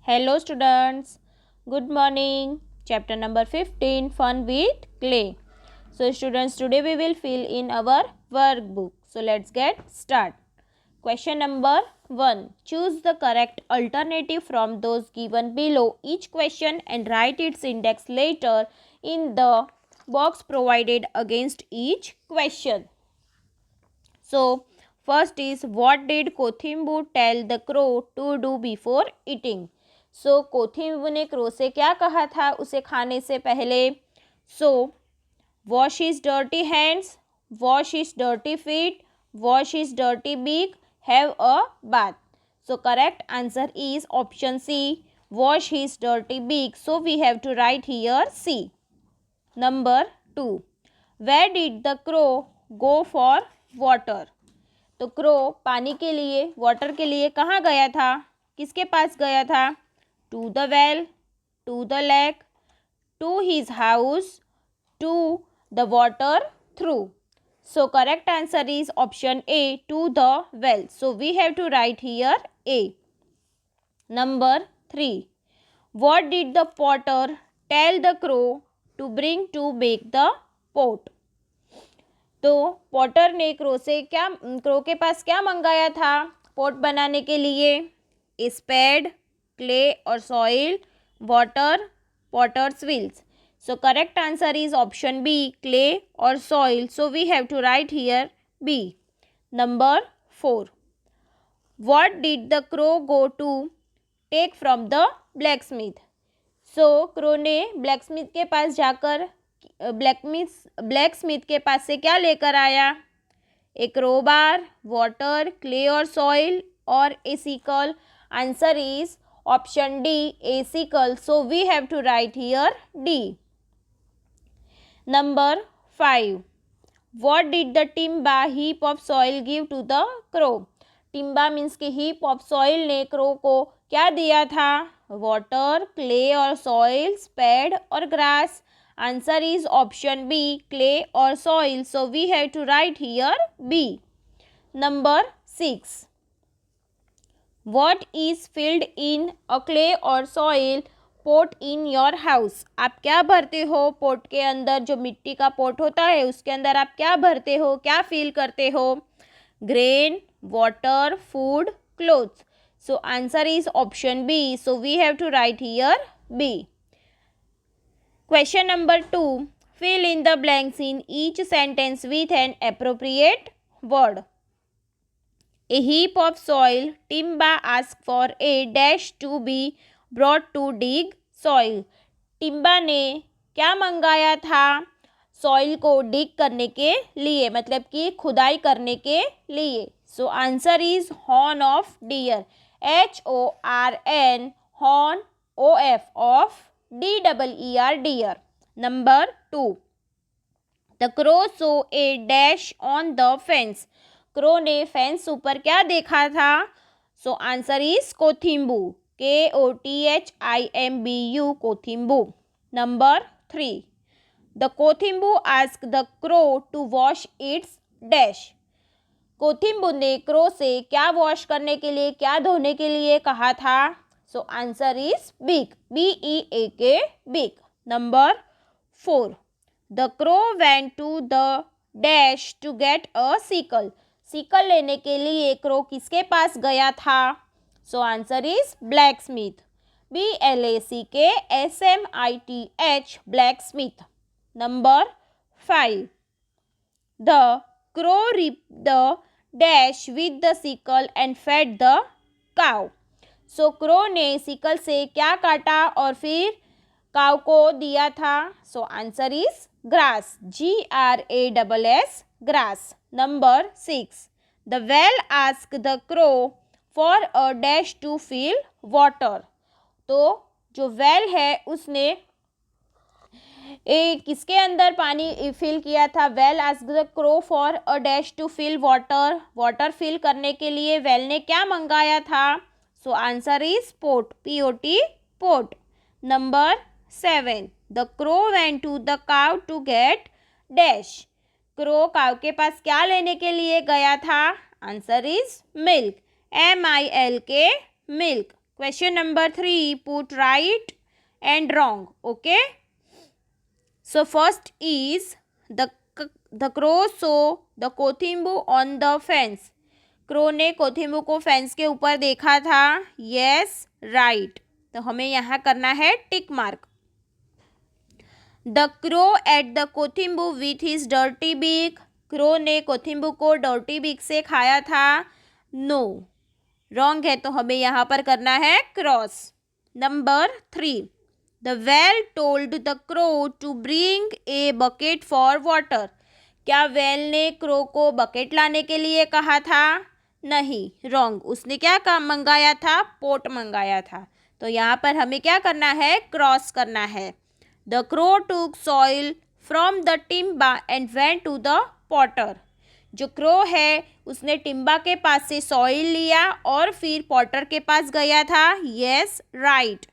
Hello students, good morning. Chapter number 15, Fun with Clay. So students, today we will fill in our workbook. So let's get start. Question number 1. Choose the correct alternative from those given below each question and write its index later in the box provided against each question. So first is, what did कोथिम्बू tell the crow to do before eating? सो कोथिम्बू ने crow से क्या कहा था उसे खाने से पहले? So wash his dirty hands, wash his dirty feet, wash his dirty beak, have a bath. So correct answer is option C, wash his dirty beak. So we have to write here C. Number 2. Where did the crow go for water? तो crow पानी के लिए, water के लिए कहाँ गया था? किसके पास गया था? To the well, to the lake, to his house, to the water through. So correct answer is option A, to the well. So we have to write here A. Number 3. What did the potter tell the crow to bring to back the pot? तो potter ने crow के पास क्या मंगाया था pot बनाने के लिए? स्पेड, क्ले और soil, water, potters wheels. So correct answer is option B, clay और soil. So we have to write here B. Number 4. What did the crow go to take from the blacksmith? So crow ने blacksmith के पास जाकर blacksmith के पास से क्या लेकर आया? एक क्रोबार, वाटर, क्ले और soil or a sickle. Answer is option D, a sickle. So we have to write here D. Number 5. What did the Timba heap of soil give to the crow? Timba means कि heap of soil ने crow को क्या दिया था? Water, clay और soil, spade or grass. Answer is option B, clay और soil. So we have to write here B. Number 6. What is filled in a clay और soil pot in your house? आप क्या भरते हो pot के अंदर? जो मिट्टी का पोट होता है उसके अंदर आप क्या भरते हो, क्या फिल करते हो? Grain, water, food, clothes. So answer is option B. So we have to write here B. Question number 2. Fill in the blanks in each sentence with an appropriate word. A heap of soil, Timba asked for a dash to be brought to dig soil. Timba ने क्या मंगाया था? Soil को डिग करने के लिए, मतलब कि खुदाई करने के लिए. सो answer is horn of dear, HORN, horn, OF of DEER, deer. Number 2. The crow saw a dash on the fence. Crow ने फेंस ऊपर क्या देखा था? So answer is Kothimbu, KOTHIMBU, Kothimbu. Number 3. The Kothimbu asked the crow to wash its dash. Kothimbu ने crow से क्या wash करने के लिए, क्या धोने के लिए कहा था? So answer is beak, BEAK, beak. Number 4. The crow went to the dash to get a sickle. Sickle लेने के लिए क्रो किसके पास गया था? So answer is blacksmith, BLACKSMITH, blacksmith. Number 5. The crow reaped the dash with the sickle and fed the cow. So crow ने sickle से क्या काटा और फिर काव को दिया था? So answer is grass, GRASS, grass. Number 6. The well ask the crow for a dash to fill water. तो जो वेल है उसने किसके अंदर पानी फिल किया था? Well ask the crow for a dash to fill water. Water fill करने के लिए वेल ने क्या मंगाया था? So answer is pot, POT, pot. Number 7. The crow went to the cow to get dash. Crow cow के पास क्या लेने के लिए गया था? Answer is milk, MILK, milk. Question number 3, put right and wrong. Okay. So first is the crow saw the Kothimbu on the fence. Crow ने कोथिंबू को फेंस के ऊपर देखा था. Yes, right. तो हमें यहाँ करना है tick mark. The crow ate the Kothimbu with his dirty beak. Crow ने कोथिंबू को डर्टी बीक से खाया था. नो, रॉन्ग है, तो हमें यहाँ पर करना है cross. Number 3, the well told the crow to bring a bucket for water. क्या वेल ने क्रो को बकेट लाने के लिए कहा था? नहीं, रॉन्ग. उसने क्या काम मंगाया था? पोट मंगाया था. तो यहाँ पर हमें क्या करना है? क्रॉस करना है. The crow took soil from the टिम्बा and went to the potter. जो क्रो है उसने टिम्बा के पास से सॉइल लिया और फिर पॉटर के पास गया था. Yes, right.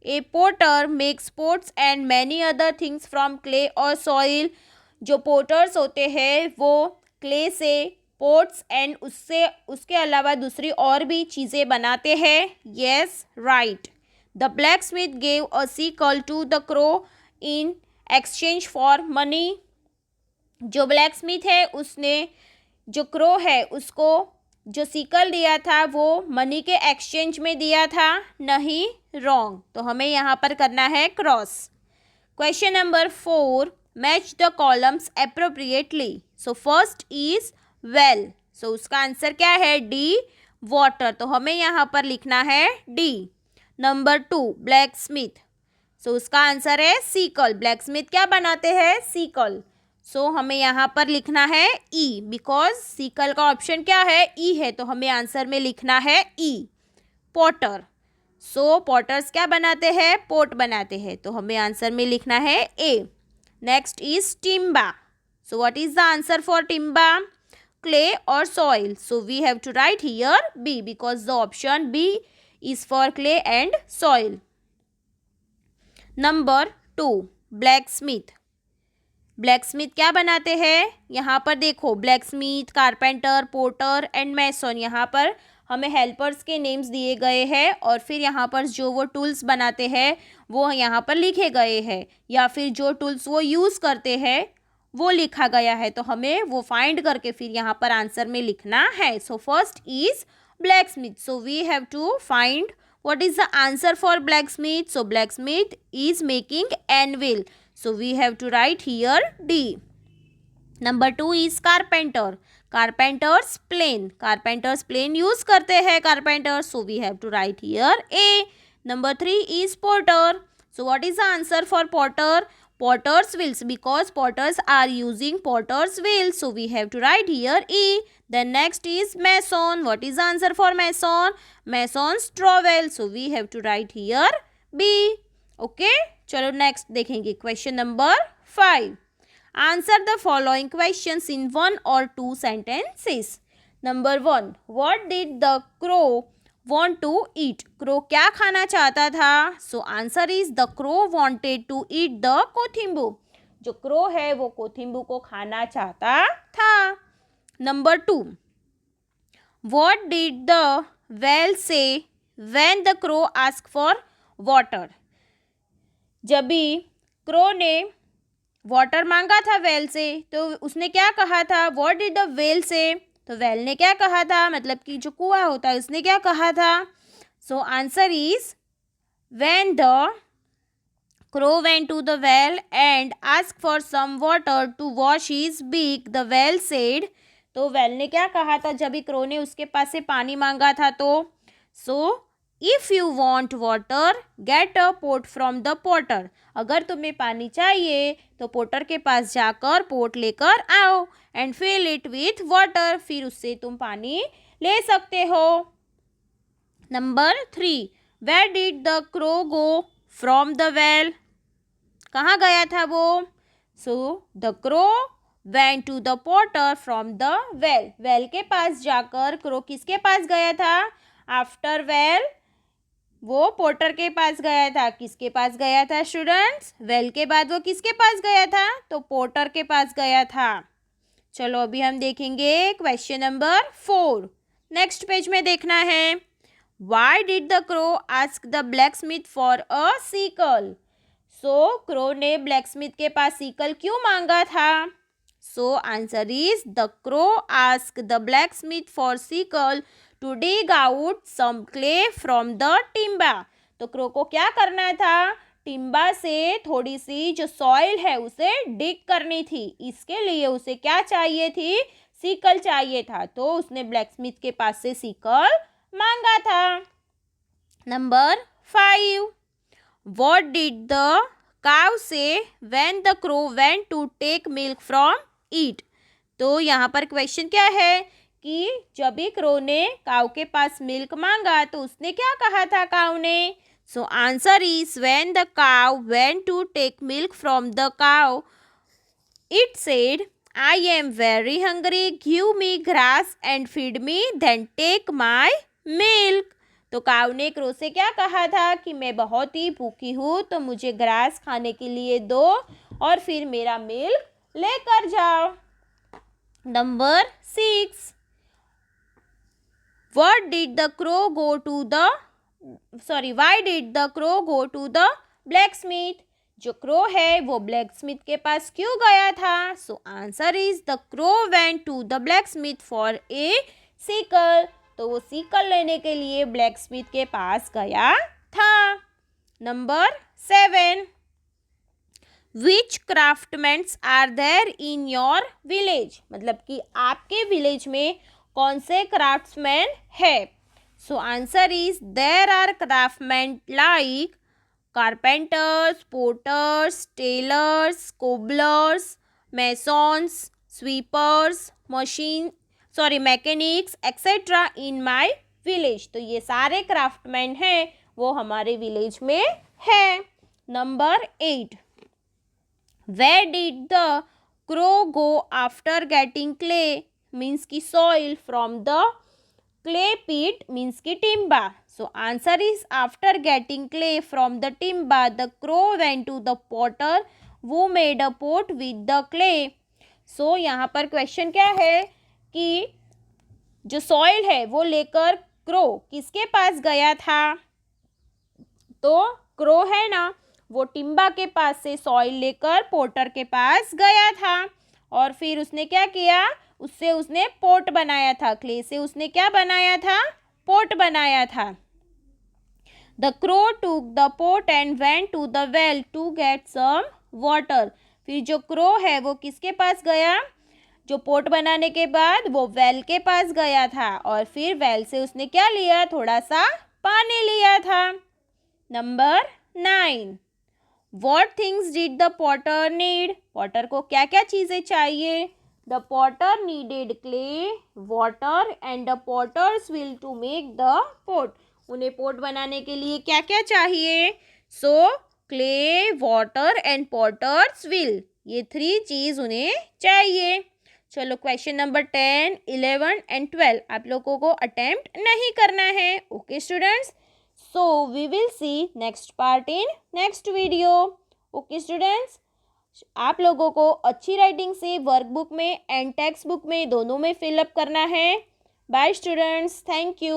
A potter makes pots and many other things from clay और सॉइल. जो पोटर्स होते हैं वो क्ले से पोट्स एंड उसके अलावा दूसरी और भी चीज़ें बनाते हैं. Yes, right. The blacksmith gave a sickle to the crow in exchange for money. जो ब्लैक स्मिथ है उसने जो क्रो है उसको जो सिकल दिया था वो मनी के एक्सचेंज में दिया था. नहीं, रॉन्ग. तो हमें यहाँ पर करना है cross. Question number 4, match the columns appropriately. So first is well. So उसका आंसर क्या है? D, water. तो हमें यहाँ पर लिखना है D. Number 2, blacksmith. So उसका आंसर है सिकल. ब्लैक स्मिथ क्या बनाते हैं? सिकल. सो हमें यहाँ पर लिखना है ई, बिकॉज सिकल का ऑप्शन क्या है? ई है. तो हमें आंसर में लिखना है ई. पॉटर. सो पॉटर्स क्या बनाते हैं? पोट बनाते हैं. तो हमें आंसर में लिखना है A. Next is Timba. So what is the answer for Timba? Clay or soil. So we have to write here B because the option B is for clay and soil. Number 2, blacksmith. Blacksmith क्या बनाते हैं? यहाँ पर देखो, blacksmith, carpenter, porter and मैसन. यहाँ पर हमें helpers के नेम्स दिए गए हैं और फिर यहाँ पर जो वो टूल्स बनाते हैं वो यहाँ पर लिखे गए हैं, या फिर जो टूल्स वो यूज़ करते हैं वो लिखा गया है. तो हमें वो फाइंड करके फिर यहाँ पर आंसर में लिखना है. सो first is blacksmith. So we have to find what is the answer for blacksmith. So blacksmith is making anvil. So we have to write here D. Number 2 is carpenter. Carpenter's plane. Carpenter's plane use करते हैं carpenter. So we have to write here A. Number 3 is porter. So what is the answer for porter? Potter's wheels, because potters are using potter's wheels. So we have to write here E. Then next is mason. What is the answer for mason? Mason's trowel. So we have to write here B. Okay. चलो next देखेंगे. Question number 5. Answer the following questions in 1 or 2 sentences. Number 1. What did the crow want to eat? Crow क्या खाना चाहता था? So answer is the crow wanted to eat the Kothimbu. जो crow है वो कोथिंबू को खाना चाहता था. Number 2. What did the well say when the crow asked for water. जब भी क्रो ने वाटर मांगा था वेल से तो उसने क्या कहा था? व्हाट डिड द वेल से. तो वेल ने क्या कहा था? मतलब कि जो कुआं होता है उसने क्या कहा था? So answer is when the crow went to the well and ask for some water to wash his beak, the well said. तो वेल ने क्या कहा था जब भी क्रो ने उसके पास से पानी मांगा था? तो so if you want water get a pot from the potter. अगर तुम्हें पानी चाहिए तो पोटर के पास जाकर पोट लेकर आओ and fill it with water. फिर उससे तुम पानी ले सकते हो. Number 3. Where did the crow go from the well. कहाँ गया था वो? So the crow went to the potter from the well. Well के पास जाकर क्रो किसके पास गया था? आफ्टर वेल वो पोटर के पास गया था. किसके पास गया था स्टूडेंट्स? वेल के बाद वो किसके पास गया था? तो पोटर के पास गया था. चलो अभी हम देखेंगे क्वेश्चन नंबर 4. नेक्स्ट पेज में देखना है. Why did the crow ask the blacksmith for a sickle? So crow ने blacksmith के पास sickle क्यों मांगा था? So answer is the crow asked the blacksmith for sickle to dig out some clay from the timba. तो crow को क्या करना था? टिम्बा से थोड़ी सी जो सॉइल है उसे डिग करनी थी, इसके लिए उसे क्या चाहिए थी? सीकल चाहिए था, तो उसने ब्लैकस्मिथ के पास से सीकल मांगा था. Number 5. What did the cow say when the crow went to take milk from it? तो यहाँ पर क्वेश्चन क्या है कि जब भी क्रो ने काऊ के पास मिल्क मांगा तो उसने क्या कहा था काऊ ने? So answer is when the cow went to take milk from the cow it said I am very hungry, give me grass and feed me, then take my milk. तो cow ने crow से क्या कहा था कि मैं बहुत ही भूखी हूँ, तो मुझे ग्रास खाने के लिए दो और फिर मेरा मिल्क लेकर जाओ. Number 6. Why did the crow go to the blacksmith? जो क्रो है वो ब्लैकस्मिथ के पास क्यों गया था? So answer is the crow went to the blacksmith for a sickle. तो वो सिकल लेने के लिए ब्लैकस्मिथ के पास गया था. Number 7. Which craftsmen are there in your village? मतलब कि आपके विलेज में कौन से क्राफ्ट्समैन है? So answer is there are craftsmen like carpenters, potters, tailors, cobblers, masons, sweepers, mechanics etcetera in my village. तो ये सारे क्राफ्टमैन हैं वो हमारे विलेज में है. Number 8. Where did the crow go after getting clay? Means की soil from the clay pit means की timba. So answer is after getting clay from the timba, the crow went to the potter who made a pot with the clay. So यहाँ पर question क्या है कि जो soil है वो लेकर क्रो किसके पास गया था? तो क्रो है ना, वो टिम्बा के पास से सॉइल लेकर पोटर के पास गया था और फिर उसने क्या किया? उससे उसने पोट बनाया था. क्ले से उसने क्या बनाया था? पोट बनाया था. The crow took the pot and went to the well to get some water. फिर जो क्रो है वो किसके पास गया? जो पोट बनाने के बाद वो वेल के पास गया था और फिर वेल से उसने क्या लिया? थोड़ा सा पानी लिया था. Number 9. What things did the potter need? Potter को क्या क्या चीज़ें चाहिए? The potter needed clay, water and the potter's wheel to make the pot. उन्हें पोट बनाने के लिए क्या क्या चाहिए? So clay, water and potter's wheel. ये 3 चीज़ उन्हें चाहिए. चलो क्वेश्चन नंबर 10, 11 and 12 आप लोगों को अटेम्प्ट नहीं करना है. Okay students, so we will see next part in next video. Okay students, आप लोगों को अच्छी राइटिंग से वर्कबुक में एंड टेक्स्ट बुक में दोनों में फिलअप करना है. Bye students, thank you.